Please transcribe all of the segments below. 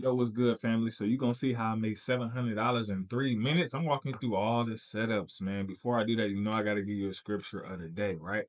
Yo, what's good, family? So you're gonna see how I made $700 in 3 minutes. I'm walking through all the setups, man. Before I do that, I gotta give you a scripture of the day, right?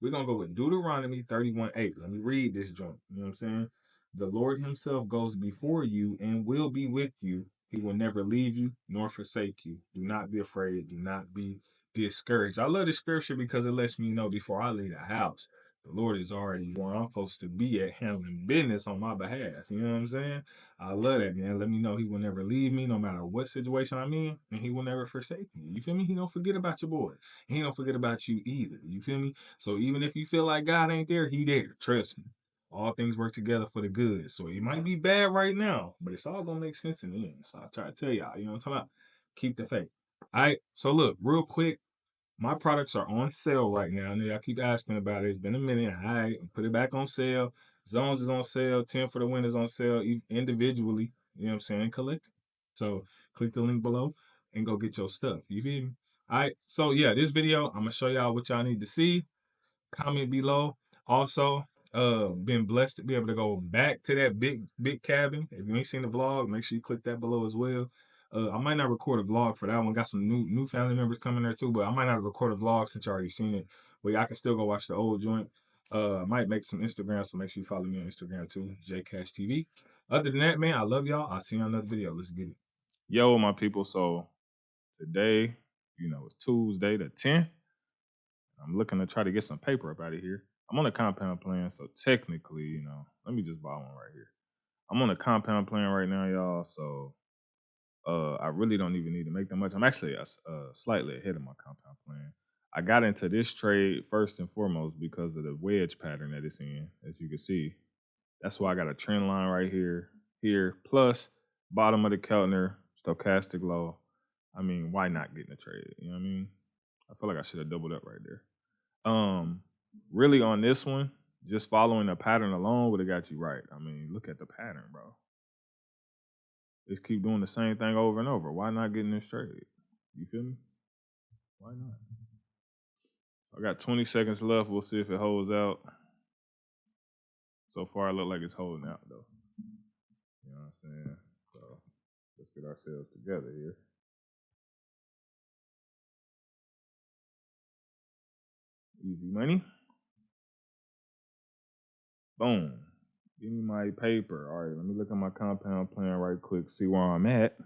We're gonna go with Deuteronomy 31:8. Let me read this joint. You know what I'm saying? The Lord Himself goes before you and will be with you. He will never leave you nor forsake you. Do not be afraid. Do not be discouraged. I love this scripture because it lets me know before I leave the house, the Lord is already where I'm supposed to be at handling business on my behalf. You know what I'm saying? I love that, man. Let me know He will never leave me no matter what situation I'm in, and He will never forsake me. You feel me? He don't forget about your boy. He don't forget about you either. You feel me? So even if you feel like God ain't there, He there. Trust me. All things work together for the good. So it might be bad right now, but it's all gonna make sense in the end. So I try to tell y'all, you know what I'm talking about? Keep the faith. All right. So look, real quick, my products are on sale right now. And I keep asking about it. It's been a minute. All right, put it back on sale. Zones is on sale. 10 for the win is on sale individually. You know what I'm saying? Collect. So click the link below and go get your stuff. You feel me? All right. So yeah, this video, I'm gonna show y'all what y'all need to see. Comment below. Also, been blessed to be able to go back to that big cabin. If you ain't seen the vlog, make sure you click that below as well. I might not record a vlog for that one. Got some new family members coming there too, but I might not record a vlog since you already seen it. But yeah, I can still go watch the old joint. I might make some Instagram, so make sure you follow me on Instagram too, JCashTV. Other than that, man, I love y'all. I'll see you on another video. Let's get it. Yo, my people. So today, it's Tuesday the 10th. I'm looking to try to get some paper up out of here. I'm on a compound plan, so technically, let me just buy one right here. I'm on a compound plan right now, y'all. So I really don't even need to make that much. I'm actually slightly ahead of my compound plan. I got into this trade first and foremost because of the wedge pattern that it's in. As you can see, that's why I got a trend line right here, plus bottom of the Keltner, stochastic low. I mean, why not get in the trade? You know what I mean? I feel like I should have doubled up right there. Really on this one, just following the pattern alone would have got you right. I mean, look at the pattern, bro. Just keep doing the same thing over and over. Why not get in this trade? You feel me? Why not? I got 20 seconds left. We'll see if it holds out. So far, it look like it's holding out, though. You know what I'm saying? So let's get ourselves together here. Easy money. Boom. Give me my paper. All right, let me look at my compound plan right quick, see where I'm at.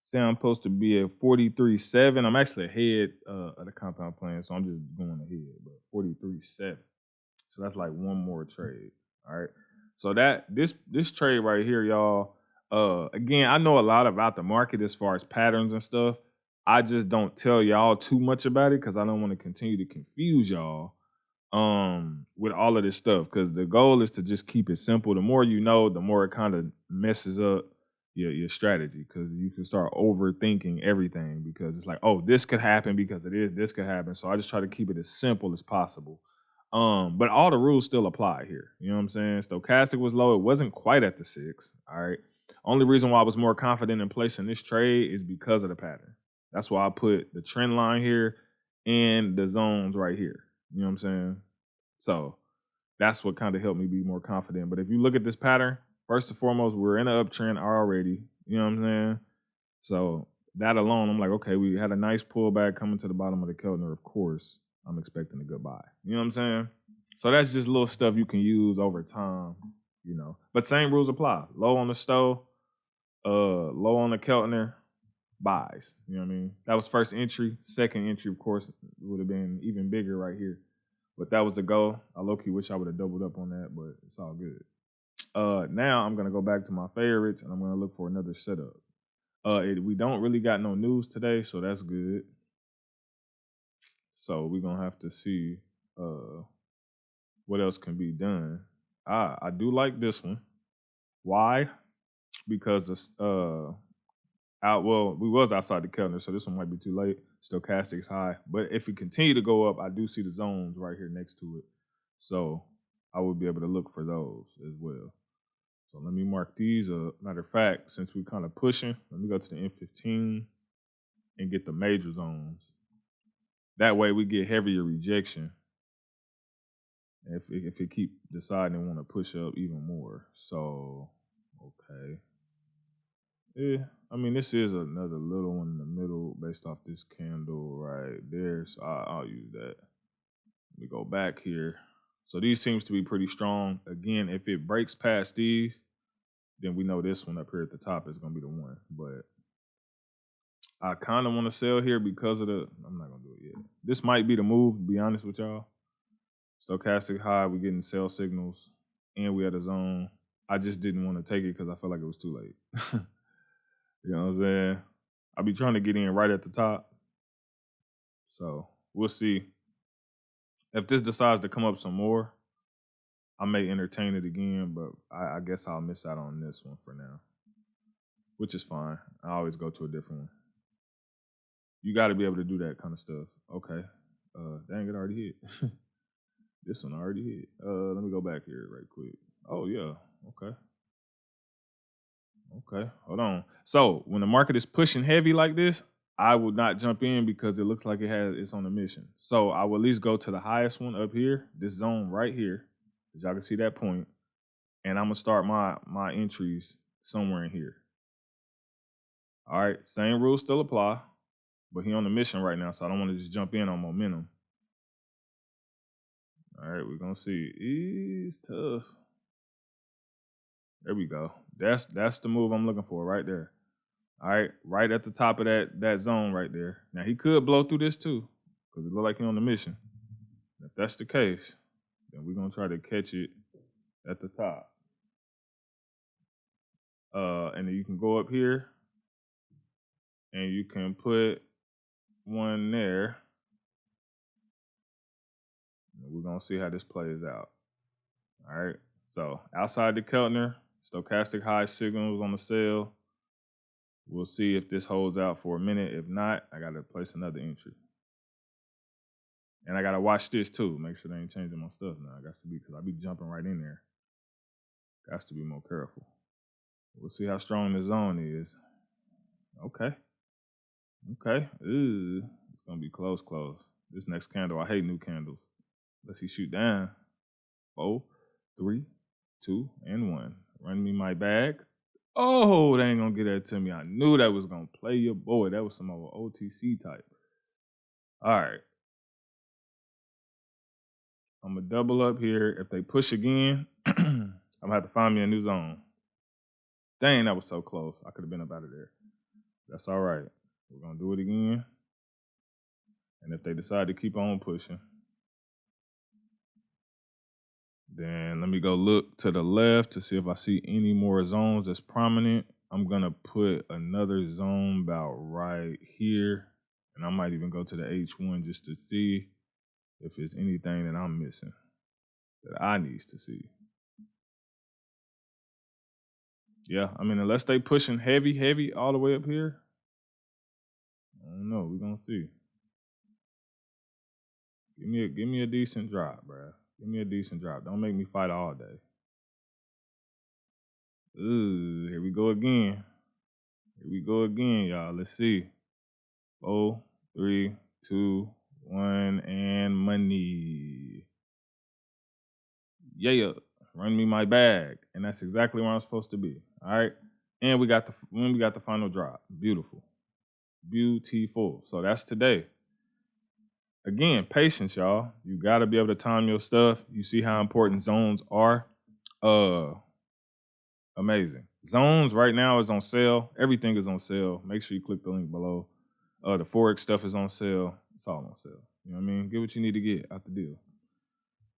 Say I'm supposed to be at 43.7. I'm actually ahead of the compound plan, so I'm just going ahead, but 43.7. So that's like one more trade. All right. So this trade right here, y'all. Again, I know a lot about the market as far as patterns and stuff. I just don't tell y'all too much about it because I don't want to continue to confuse y'all with all of this stuff. Because the goal is to just keep it simple. The more you know, the more it kind of messes up your strategy, because you can start overthinking everything because it's like, oh, this could happen because it is, this could happen. So I just try to keep it as simple as possible. But all the rules still apply here. You know what I'm saying? Stochastic was low. It wasn't quite at the 6. All right. Only reason why I was more confident in placing this trade is because of the pattern. That's why I put the trend line here and the zones right here. You know what I'm saying? So that's what kind of helped me be more confident. But if you look at this pattern, first and foremost, we're in an uptrend already. You know what I'm saying? So that alone, I'm like, okay, we had a nice pullback coming to the bottom of the Keltner. Of course, I'm expecting a good buy. You know what I'm saying? So that's just little stuff you can use over time, But same rules apply. Low on the Stowe, low on the Keltner, buys. You know what I mean? That was first entry. Second entry, of course, would have been even bigger right here. But that was a go. I low-key wish I would have doubled up on that, but it's all good. Now I'm going to go back to my favorites, and I'm going to look for another setup. We don't really got no news today, so that's good. So we're going to have to see what else can be done. I do like this one. Why? Because we was outside the Keltner, so this one might be too late. Stochastic's high. But if we continue to go up, I do see the zones right here next to it. So I would be able to look for those as well. So let me mark these up. Matter of fact, since we're kind of pushing, let me go to the M15 and get the major zones. That way we get heavier rejection if it keep deciding to want to push up even more. So, okay. Yeah, I mean, this is another little one in the middle based off this candle right there. So I'll use that. Let me go back here. So these seems to be pretty strong. Again, if it breaks past these, then we know this one up here at the top is going to be the one. But I kind of want to sell here because of the, I'm not going to do it yet. This might be the move, to be honest with y'all. Stochastic high, we're getting sell signals, and we had a zone. I just didn't want to take it because I felt like it was too late. You know what I'm saying? I'll be trying to get in right at the top. So we'll see. If this decides to come up some more, I may entertain it again, but I guess I'll miss out on this one for now, which is fine. I always go to a different one. You got to be able to do that kind of stuff. Okay. Dang, it already hit. This one already hit. Let me go back here right quick. Oh, yeah. Okay. Okay, hold on. So when the market is pushing heavy like this, I would not jump in because it looks like it's on a mission. So I will at least go to the highest one up here, this zone right here, as y'all can see that point, and I'm gonna start my entries somewhere in here. All right, same rules still apply, but he on the mission right now, so I don't want to just jump in on momentum. All right, we're gonna see. It's tough. There we go. That's the move I'm looking for right there. All right, right at the top of that zone right there. Now he could blow through this too, because it look like he's on the mission. If that's the case, then we're gonna try to catch it at the top. And then you can go up here and you can put one there. And we're gonna see how this plays out. All right. So outside the Keltner, stochastic high signals on the sell. We'll see if this holds out for a minute. If not, I gotta place another entry. And I gotta watch this too. Make sure they ain't changing my stuff now. I got to be, because I be jumping right in there. Got to be more careful. We'll see how strong the zone is. Okay. Okay. Ooh, it's gonna be close. This next candle, I hate new candles. Let's see, shoot down. 4, 3, 2, and 1. Run me my bag. Oh, they ain't gonna get that to me. I knew that was gonna play your boy. That was some old OTC type. All right. I'm gonna double up here. If they push again, I'm gonna have to find me a new zone. Dang, that was so close. I could have been up out of there. That's all right. We're gonna do it again. And if they decide to keep on pushing, then let me go look to the left to see if I see any more zones that's prominent. I'm gonna put another zone about right here. And I might even go to the H1 just to see if there's anything that I'm missing that I need to see. Yeah, I mean, unless they pushing heavy all the way up here, I don't know. We're gonna see. Give me a decent drop, bro. Give me a decent drop. Don't make me fight all day. Ooh, here we go again. Here we go again, y'all. Let's see. 4, 3, 2, 1, and money. Yeah, run me my bag, and that's exactly where I'm supposed to be. All right, and we got the final drop. Beautiful. So that's today. Again, patience, y'all. You got to be able to time your stuff. You see how important zones are. Amazing. Zones right now is on sale. Everything is on sale. Make sure you click the link below. The Forex stuff is on sale. It's all on sale. You know what I mean? Get what you need to get out the deal.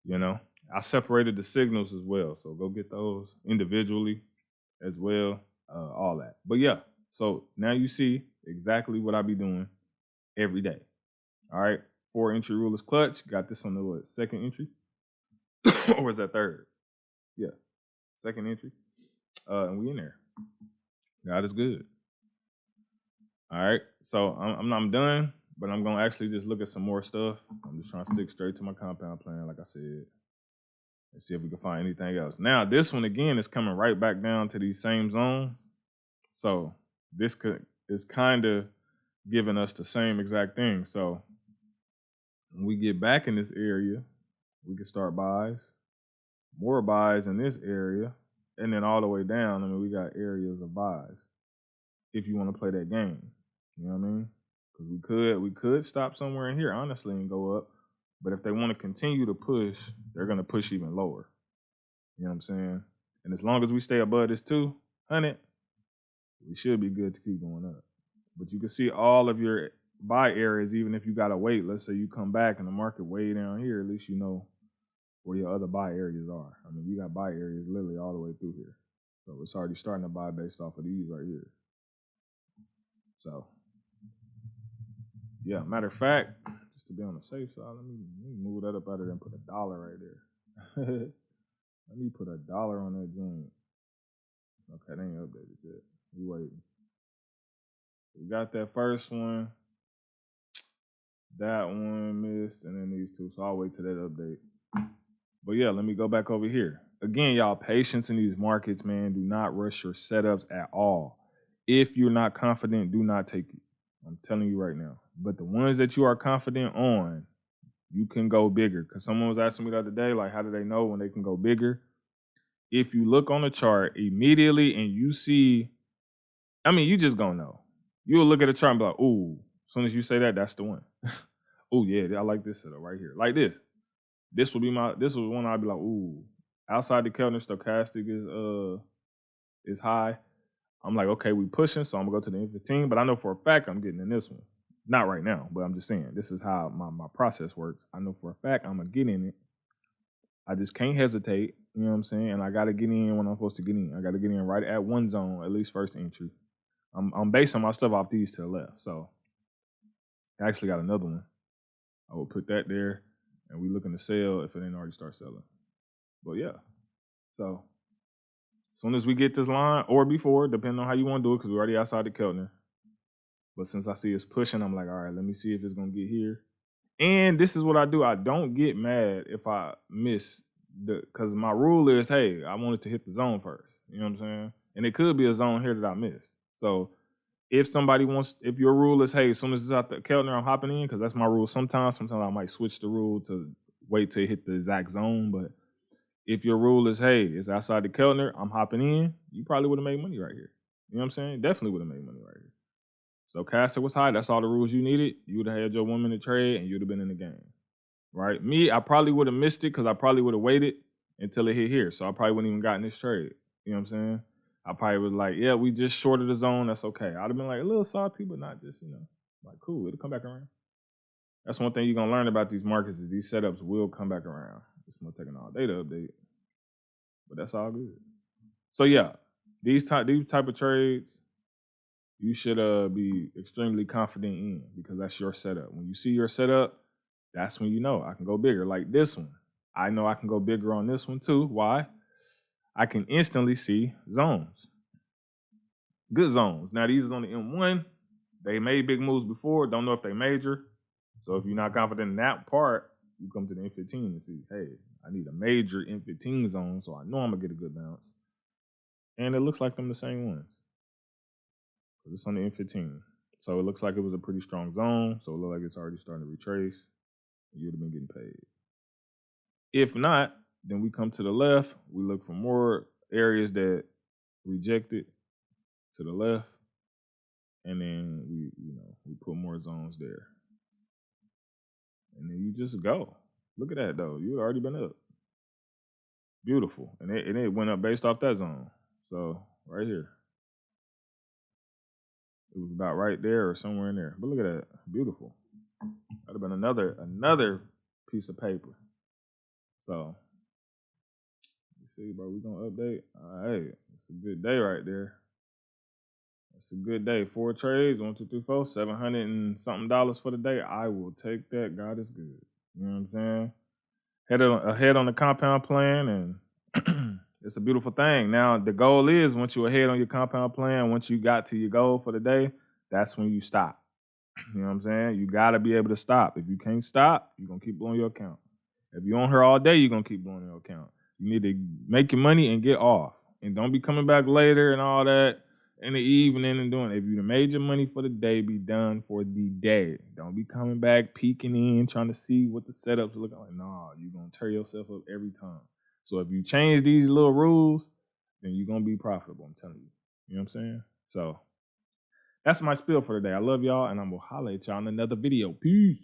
You know, I separated the signals as well. So go get those individually as well. All that. But yeah, so now you see exactly what I be doing every day. All right. 4 entry rule is clutch. Got this on the second entry? Or is that third? Yeah. Second entry. And we in there. God is good. All right. So I'm done, but I'm gonna actually just look at some more stuff. I'm just trying to stick straight to my compound plan, like I said, and see if we can find anything else. Now, this one again is coming right back down to these same zones. So this is kind of giving us the same exact thing. So when we get back in this area, we can start buys, more buys in this area, and then all the way down. I mean, we got areas of buys. if you want to play that game. You know what I mean? Because we could stop somewhere in here, honestly, and go up. But if they want to continue to push, they're gonna push even lower. You know what I'm saying? And as long as we stay above this 200, we should be good to keep going up. But you can see all of your buy areas, even if you gotta wait. Let's say you come back and the market way down here, at least you know where your other buy areas are. I mean, you got buy areas literally all the way through here. So it's already starting to buy based off of these right here. So yeah, matter of fact, just to be on the safe side, let me move that up out of there and put $1 right there. Let me put $1 on that joint. Okay, they ain't updated yet. We waiting. We got that first one. That one missed, and then these two. So I'll wait till that update. But yeah, let me go back over here. Again, y'all, patience in these markets, man. Do not rush your setups at all. If you're not confident, do not take it. I'm telling you right now. But the ones that you are confident on, you can go bigger. Because someone was asking me the other day, like, how do they know when they can go bigger? If you look on the chart immediately and you see, I mean, you just gonna know. You'll look at the chart and be like, ooh, as soon as you say that, that's the one. Oh, yeah, I like this setup right here. Like this. This was one I'd be like, ooh. Outside the Keltner, stochastic is high. I'm like, okay, we pushing, so I'm gonna go to the N15, but I know for a fact I'm getting in this one. Not right now, but I'm just saying, this is how my process works. I know for a fact I'm gonna get in it. I just can't hesitate, you know what I'm saying? And I gotta get in when I'm supposed to get in. I gotta get in right at one zone, at least first entry. I'm basing my stuff off these to the left, so I actually got another one. I will put that there, and we looking to sell if it ain't already start selling. But yeah, so as soon as we get this line, or before, depending on how you want to do it, because we're already outside the Keltner. But since I see it's pushing, I'm like, all right, let me see if it's going to get here. And this is what I do. I don't get mad if I miss because my rule is, hey, I wanted to hit the zone first. You know what I'm saying? And it could be a zone here that I missed. So if your rule is, hey, as soon as it's out the Keltner, I'm hopping in, because that's my rule sometimes. Sometimes I might switch the rule to wait till it hit the exact zone. But if your rule is, hey, it's outside the Keltner, I'm hopping in, you probably would have made money right here. You know what I'm saying? Definitely would have made money right here. So caster was high. That's all the rules you needed. You would have had your 1 minute trade and you'd have been in the game. Right? Me, I probably would have missed it because I probably would have waited until it hit here. So I probably wouldn't even gotten this trade. You know what I'm saying? I probably was like, yeah, we just shorted the zone. That's okay. I'd have been like a little salty, but not just, like, cool. It'll come back around. That's one thing you're going to learn about these markets is these setups will come back around. It's going to take an all day to update. But that's all good. So yeah, these type of trades, you should be extremely confident in, because that's your setup. When you see your setup, that's when you know I can go bigger. Like this one, I know I can go bigger on this one too. Why? I can instantly see zones, good zones. Now these is on the M1. They made big moves before. Don't know if they major. So if you're not confident in that part, you come to the M15 and see, hey, I need a major M15 zone, so I know I'm gonna get a good bounce. And it looks like them the same ones. It's on the M15. So it looks like it was a pretty strong zone. So it looks like it's already starting to retrace. You'd have been getting paid. If not, then we come to the left. We look for more areas that rejected to the left. And then we put more zones there. And then you just go. Look at that though. You already been up. Beautiful. And it went up based off that zone. So right here. It was about right there or somewhere in there. But look at that. Beautiful. That'd have been another piece of paper. So you see, bro, we gonna update. All right, it's a good day right there. It's a good day. 4 trades, 1, 2, 3, 4, $700 and something for the day. I will take that. God is good. You know what I'm saying? Ahead on the compound plan, and it's a beautiful thing. Now the goal is, once you're ahead on your compound plan, once you got to your goal for the day, that's when you stop. You know what I'm saying? You gotta be able to stop. If you can't stop, you're gonna keep blowing your account. If you're on here all day, you're gonna keep blowing your account. You need to make your money and get off. And don't be coming back later and all that in the evening and doing it. If you made your money for the day, be done for the day. Don't be coming back, peeking in, trying to see what the setup's looking like. No, you're gonna tear yourself up every time. So if you change these little rules, then you're gonna be profitable, I'm telling you. You know what I'm saying? So That's my spiel for today. I love y'all, and I'm gonna holler at y'all in another video. Peace.